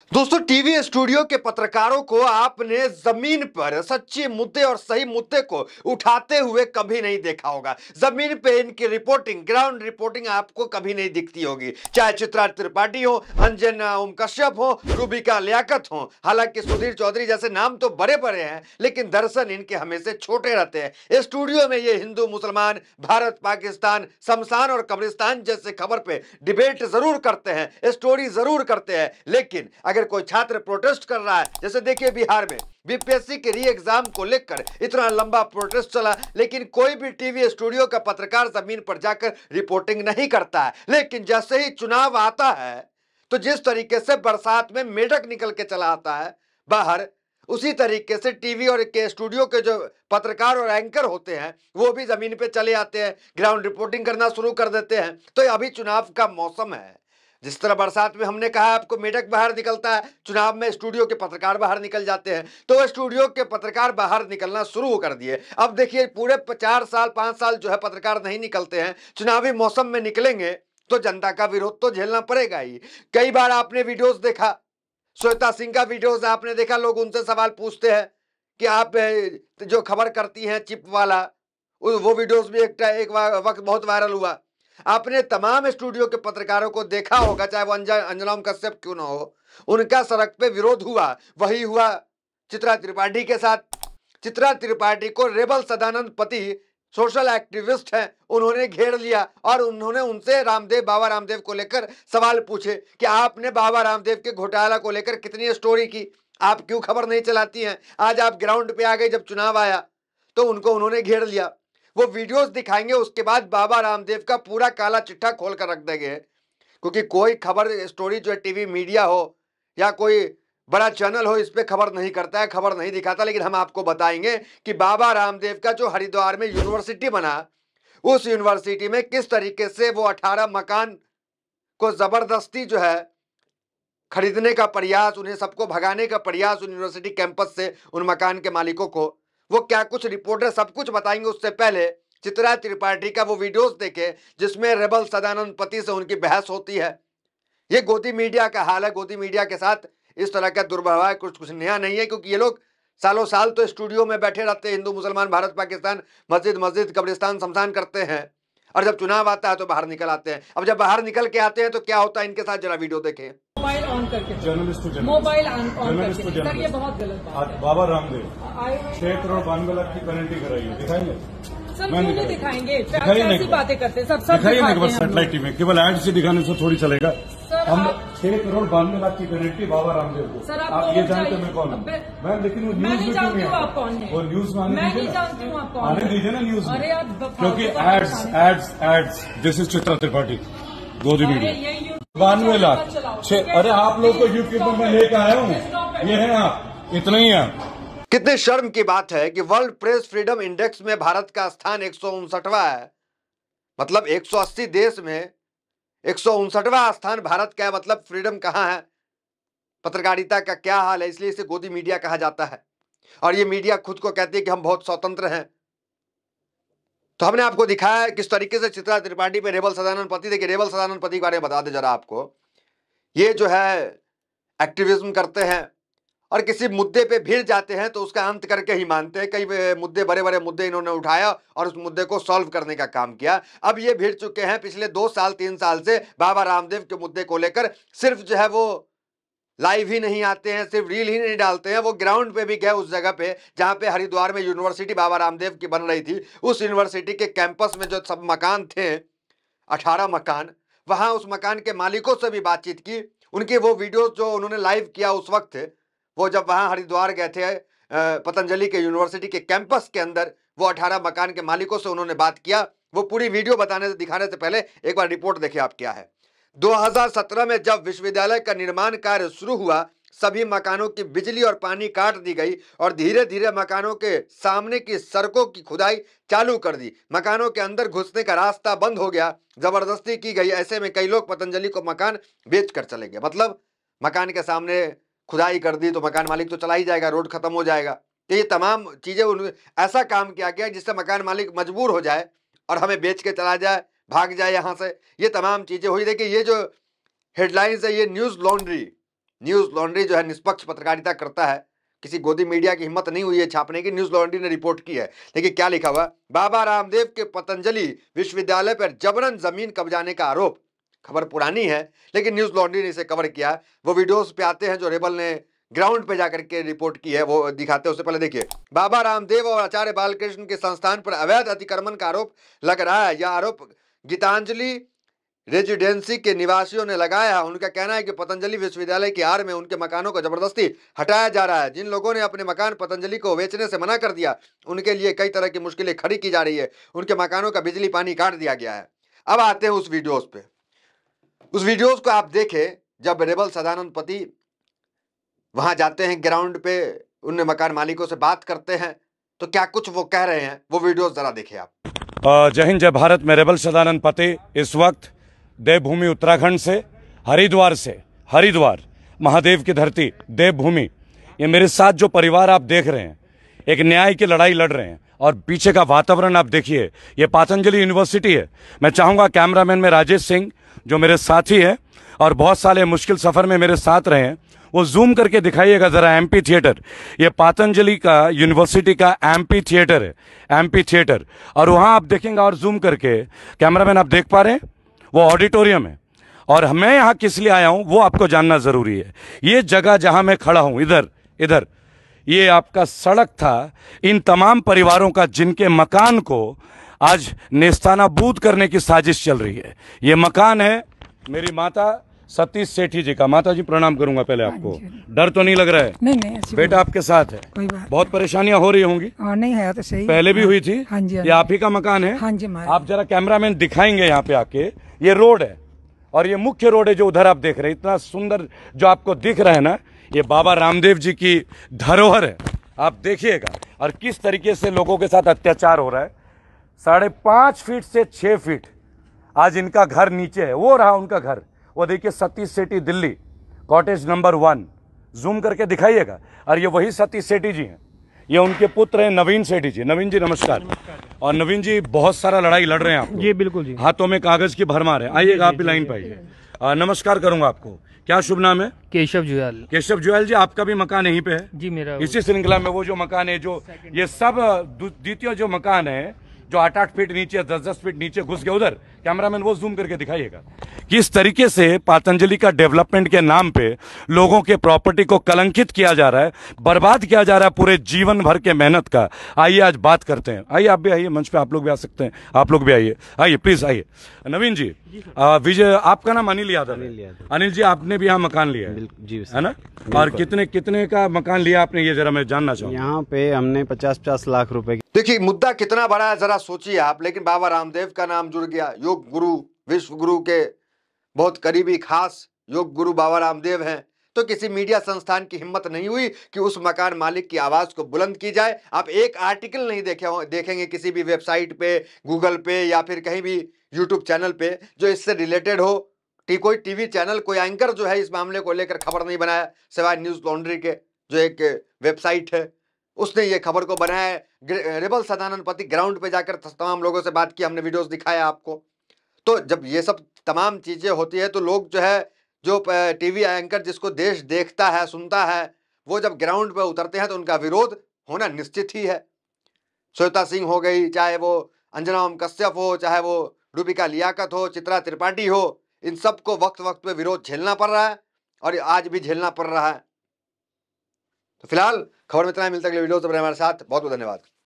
दोस्तों, TV studio के पत्रकारों को आपने जमीन पर सच्चे मुद्दे और सही मुद्दे को उठाते हुए कभी नहीं देखा होगा। जमीन पे इनकी रिपोर्टिंग, ग्राउंड रिपोर्टिंग आपको कभी नहीं दिखती होगी, चाहे चित्रा त्रिपाठी हो, अंजन ओम कश्यप हो, रूबिका लियाकत हो। हालांकि सुधीर चौधरी जैसे नाम तो बड़े बड़े हैं, लेकिन दर्शन इनके हमेशा छोटे रहते हैं। स्टूडियो में ये हिंदू मुसलमान, भारत पाकिस्तान, शमशान और कब्रिस्तान जैसे खबर पे डिबेट जरूर करते हैं, स्टोरी जरूर करते हैं, लेकिन अगर कोई छात्र प्रोटेस्ट कर रहा है, जैसे देखिए बिहार में बीपीएससी के री एग्जाम को लेकर इतना लंबा प्रोटेस्ट चला, लेकिन कोई भी टीवी स्टूडियो का पत्रकार जमीन पर जाकर रिपोर्टिंग नहीं करता है। लेकिन जैसे ही चुनाव आता है, तो जिस तरीके से बरसात में मेढक निकल के चला आता है बाहर, उसी तरीके से टीवी और के स्टूडियो के जो पत्रकार और एंकर होते हैं, वो भी जमीन पे चले आते हैं, ग्राउंड रिपोर्टिंग करना शुरू कर देते हैं। तो अभी चुनाव का मौसम है, जिस तरह बरसात में हमने कहा आपको मेढक बाहर निकलता है, चुनाव में स्टूडियो के पत्रकार बाहर निकल जाते हैं। तो स्टूडियो के पत्रकार बाहर निकलना शुरू कर दिए। अब देखिए पूरे 4 साल 5 साल जो है पत्रकार नहीं निकलते हैं, चुनावी मौसम में निकलेंगे तो जनता का विरोध तो झेलना पड़ेगा ही। कई बार आपने वीडियोस देखा, श्वेता सिंह का वीडियोस आपने देखा, लोग उनसे सवाल पूछते हैं कि आप जो खबर करती हैं चिप वाला, वो वीडियोस भी एक वक्त बहुत वायरल हुआ। आपने तमाम स्टूडियो के पत्रकारों को देखा होगा, चाहे वो अंजनाम कश्यप क्यों ना हो, उनका सड़क पे विरोध हुआ। वही हुआ चित्रा त्रिपाठी के साथ। चित्रा त्रिपाठी को रेबल सदानंद पति सोशल एक्टिविस्ट हैं, उन्होंने घेर लिया और उन्होंने उनसे बाबा रामदेव को लेकर सवाल पूछे कि आपने बाबा रामदेव के घोटाला को लेकर कितनी स्टोरी की, आप क्यों खबर नहीं चलाती हैं। आज आप ग्राउंड पे आ गए, जब चुनाव आया तो उनको उन्होंने घेर लिया। वो वीडियोस दिखाएंगे, उसके बाद बाबा रामदेव का पूरा काला चिट्ठा खोल कर रख देंगे, क्योंकि कोई खबर स्टोरी जो है टीवी मीडिया हो या कोई बड़ा चैनल हो, इस पे खबर नहीं करता है, खबर नहीं दिखाता। लेकिन हम आपको बताएंगे कि बाबा रामदेव का जो हरिद्वार में यूनिवर्सिटी बना, उस यूनिवर्सिटी में किस तरीके से वो 18 मकान को जबरदस्ती जो है खरीदने का प्रयास, उन्हें सबको भगाने का प्रयास यूनिवर्सिटी कैंपस से, उन मकान के मालिकों को, वो क्या कुछ रिपोर्टर सब कुछ बताएंगे। उससे पहले चित्रा त्रिपाठी का वो वीडियोस देखे जिसमें रेबल सदानंद पति से उनकी बहस होती है। ये गोदी मीडिया का हाल है। गोदी मीडिया के साथ इस तरह का दुर्व्यवहार कुछ नया नहीं है, क्योंकि ये लोग सालों साल तो स्टूडियो में बैठे रहते हैं, हिंदू मुसलमान, भारत पाकिस्तान, मस्जिद कब्रिस्तान शमशान करते हैं, और जब चुनाव आता है तो बाहर निकल आते हैं। अब जब बाहर निकल के आते हैं तो क्या होता है इनके साथ, जरा वीडियो देखें। मोबाइल ऑन करके, जर्नलिस्ट मोबाइल ऑन करके, सर ये बहुत गलत बात है। बाबा रामदेव 6 करोड़ 92 लाख की गारंटी कराई है, दिखाएंगे सर, क्यों नहीं दिखाएंगे? कैसी बातें करते सब दिखाइए ना, केवल सैटेलाइट टीवी में केवल एड से दिखाने से थोड़ी चलेगा। हम 6 करोड़ 92 लाख की गारंटी बाबा रामदेव को, सर आप ये जानते मैं कौन हूँ मैम, लेकिन वो न्यूज में क्यों नहीं आप कौन है? वो न्यूज में मैं नहीं जानती हूँ आप कौन आने दीजिए ना न्यूज अरे में, क्योंकि एड्स दिस इज चित्रा त्रिपाठी, गोदी मीडिया 92 लाख। अरे आप लोग को यूट्यूब में मैं लेकर आया हूँ, ये है आप, इतना ही है। कितने शर्म की बात है कि वर्ल्ड प्रेस फ्रीडम इंडेक्स में भारत का स्थान 159वां है। मतलब 180 देश में 159वां स्थान भारत का है। मतलब फ्रीडम कहाँ है, पत्रकारिता का क्या हाल है। इसलिए इसे गोदी मीडिया कहा जाता है, और ये मीडिया खुद को कहती है कि हम बहुत स्वतंत्र हैं। तो हमने आपको दिखाया है किस तरीके से चित्रा त्रिपाठी पे रेबल सदानंद पति, देखिए रेबल सदानंद पति के बारे में बता दे जरा आपको। ये जो है एक्टिविज्म करते हैं और किसी मुद्दे पे भिड़ जाते हैं तो उसका अंत करके ही मानते हैं। कई मुद्दे, बड़े बड़े मुद्दे इन्होंने उठाया और उस मुद्दे को सॉल्व करने का काम किया। अब ये भिड़ चुके हैं पिछले 2 साल 3 साल से बाबा रामदेव के मुद्दे को लेकर। सिर्फ जो है वो लाइव ही नहीं आते हैं, सिर्फ रील ही नहीं डालते हैं, वो ग्राउंड पे भी गए उस जगह पे जहां पे हरिद्वार में यूनिवर्सिटी बाबा रामदेव की बन रही थी। उस यूनिवर्सिटी के कैंपस में जो सब मकान थे, 18 मकान, वहां उस मकान के मालिकों से भी बातचीत की। उनके वो वीडियोस जो उन्होंने लाइव किया उस वक्त, वो जब वहां हरिद्वार गए थे पतंजलि के यूनिवर्सिटी के कैंपस के अंदर, वो 18 मकान के मालिकों से उन्होंने बात किया। वो पूरी वीडियो दिखाने से पहले एक बार रिपोर्ट देखिए आप क्या है। 2017 में जब विश्वविद्यालय का निर्माण कार्य शुरू हुआ, सभी मकानों की बिजली और पानी काट दी गई और धीरे धीरे मकानों के सामने की सड़कों की खुदाई चालू कर दी। मकानों के अंदर घुसने का रास्ता बंद हो गया, जबरदस्ती की गई। ऐसे में कई लोग पतंजलि को मकान बेच कर चले गए। मतलब मकान के सामने खुदाई कर दी तो मकान मालिक तो चला ही जाएगा, रोड खत्म हो जाएगा। तो ये तमाम चीजें ऐसा काम किया गया जिससे मकान मालिक मजबूर हो जाए और हमें बेच के चला जाए, भाग जाए यहाँ से। ये तमाम चीजें हुई। देखिए ये जो हेडलाइंस है, ये न्यूज लॉन्ड्री न्यूज लॉन्ड्री जो है निष्पक्ष पत्रकारिता करता है, किसी गोदी मीडिया की हिम्मत नहीं हुई है छापने की। न्यूज लॉन्ड्री ने रिपोर्ट की है। देखिए क्या लिखा हुआ, बाबा रामदेव के पतंजलि विश्वविद्यालय पर जबरन जमीन कब्जाने का आरोप। खबर पुरानी है लेकिन न्यूज लॉन्ड्री ने इसे कवर किया। वो वीडियोस पे आते हैं जो रेबल ने ग्राउंड पे जाकर के रिपोर्ट की है, वो दिखाते हैं। उससे पहले देखिए, बाबा रामदेव और आचार्य बालकृष्ण के संस्थान पर अवैध अतिक्रमण का आरोप लग रहा है। यह आरोप गीतांजलि रेजिडेंसी के निवासियों ने लगाया है। उनका कहना है कि पतंजलि विश्वविद्यालय की आड़ में उनके मकानों को जबरदस्ती हटाया जा रहा है। जिन लोगों ने अपने मकान पतंजलि को बेचने से मना कर दिया, उनके लिए कई तरह की मुश्किलें खड़ी की जा रही है। उनके मकानों का बिजली पानी काट दिया गया है। अब आते हैं उस वीडियोस पे। उस वीडियोस को आप देखें जब रेबल सदानंद पति वहां जाते हैं ग्राउंड पे, उन मकान मालिकों से बात करते हैं, तो क्या कुछ वो कह रहे हैं, वो वीडियोस जरा देखिए आप। जय हिंद जय भारत। मैं रेबल सदानंद पति इस वक्त देवभूमि उत्तराखंड से, हरिद्वार महादेव की धरती देवभूमि, ये मेरे साथ जो परिवार आप देख रहे हैं, एक न्याय की लड़ाई लड़ रहे हैं। और पीछे का वातावरण आप देखिए, ये पतंजलि यूनिवर्सिटी है। मैं चाहूंगा कैमरामैन में राजेश सिंह जो मेरे साथी हैं और बहुत साले मुश्किल सफर में मेरे साथ रहे हैं, वो जूम करके दिखाइएगा जरा एमपी थिएटर। ये पतंजलि का यूनिवर्सिटी का एमपी थिएटर है, एमपी थिएटर। और वहां आप देखेंगे और जूम करके, कैमरामैन आप देख पा रहे हैं, वो ऑडिटोरियम है। और मैं यहाँ किस लिए आया हूं वो आपको जानना जरूरी है। ये जगह जहां मैं खड़ा हूं, इधर ये आपका सड़क था इन तमाम परिवारों का जिनके मकान को आज नेस्तानाबूद करने की साजिश चल रही है। ये मकान है मेरी माता सतीश सेठी जी का। माता जी प्रणाम करूंगा पहले आपको। डर तो नहीं लग रहा है? नहीं बेटा आपके साथ है? कोई बात बहुत परेशानियां हो रही होंगी? नहीं है तो सही, पहले भी हुई थी? हाँ जी। ये आप ही का मकान है? हाँ जी। आप जरा कैमरामैन दिखाएंगे यहाँ पे आके, ये रोड है और ये मुख्य रोड है जो उधर आप देख रहे हैं। इतना सुंदर जो आपको दिख रहा है ना, ये बाबा रामदेव जी की धरोहर है। आप देखिएगा और किस तरीके से लोगों के साथ अत्याचार हो रहा है। 5.5 फीट से 6 फीट आज इनका घर नीचे है। वो रहा उनका घर, वो देखिए सतीश सेठी दिल्ली, कॉटेज नंबर 1, जूम करके दिखाइएगा। और ये वही सतीश सेठी जी हैं, ये उनके पुत्र हैं नवीन सेठी जी। नवीन जी नमस्कार। और नवीन जी बहुत सारा लड़ाई लड़ रहे हैं आप जी? बिल्कुल जी। हाथों में कागज की भरमार है। आइएगा आप भी लाइन पे आइए। नमस्कार करूंगा आपको। क्या शुभ नाम है? केशव जुयाल। केशव जुयाल जी, आपका भी मकान यहीं पे है? जी मेरा। इसी श्रृंखला में वो जो मकान है, जो ये सब द्वितीय जो मकान है जो 8-8 फीट नीचे, 10-10 फीट नीचे घुस गया, उधर कैमरामैन वो जूम करके दिखाइएगा। किस तरीके से पतंजलि का डेवलपमेंट के नाम पे लोगों के प्रॉपर्टी को कलंकित किया जा रहा है, बर्बाद किया जा रहा है पूरे जीवन भर के मेहनत का। आइए आज बात करते हैं। आइए आप भी आइए, मंच पे आप लोग भी आ सकते हैं। आप लोग भी आइए प्लीज आइए। नवीन जी, विजय, आपका नाम अनिल यादव है? अनिल जी, आपने भी यहाँ मकान लिया है जी, है ना? और कितने का मकान लिया आपने, ये जरा मैं जानना चाहूँगा। यहाँ पे हमने 50-50 लाख रुपए की। देखिए मुद्दा कितना बड़ा है जरा सोचिए आप। लेकिन बाबा रामदेव का नाम जुड़ गया। योग गुरु, विश्व गुरु के बहुत करीबी खास योग गुरु बाबा रामदेव हैं। तो किसी मीडिया संस्थान की हिम्मत नहीं हुई कि उस मकान मालिक की आवाज को बुलंद की जाए। आप एक आर्टिकल नहीं देखेंगे किसी भी वेबसाइट पे, गूगल पे या फिर कहीं भी यूट्यूब चैनल पे जो इससे रिलेटेड हो। कोई टीवी चैनल, कोई एंकर जो है इस मामले को लेकर खबर नहीं बनाया, सिवाय न्यूज लॉन्ड्री के जो एक वेबसाइट है उसने ये खबर को बनाया है। रेबल सदानंद पति ग्राउंड पे जाकर तमाम लोगों से बात की, हमने वीडियोस दिखाया आपको। तो जब ये सब तमाम चीजें होती है तो लोग जो है, जो टीवी एंकर जिसको देश देखता है, सुनता है, वो जब ग्राउंड पे उतरते हैं तो उनका विरोध होना निश्चित ही है। श्वेता सिंह हो गई, चाहे वो अंजना ओम कश्यप हो, चाहे वो रूबिका लियाकत हो, चित्रा त्रिपाठी हो, इन सबको वक्त वक्त पे विरोध झेलना पड़ रहा है और आज भी झेलना पड़ रहा है। तो फिलहाल खबर में इतना ही। मिलता है अगले वीडियो से। हमारे साथ बहुत बहुत धन्यवाद।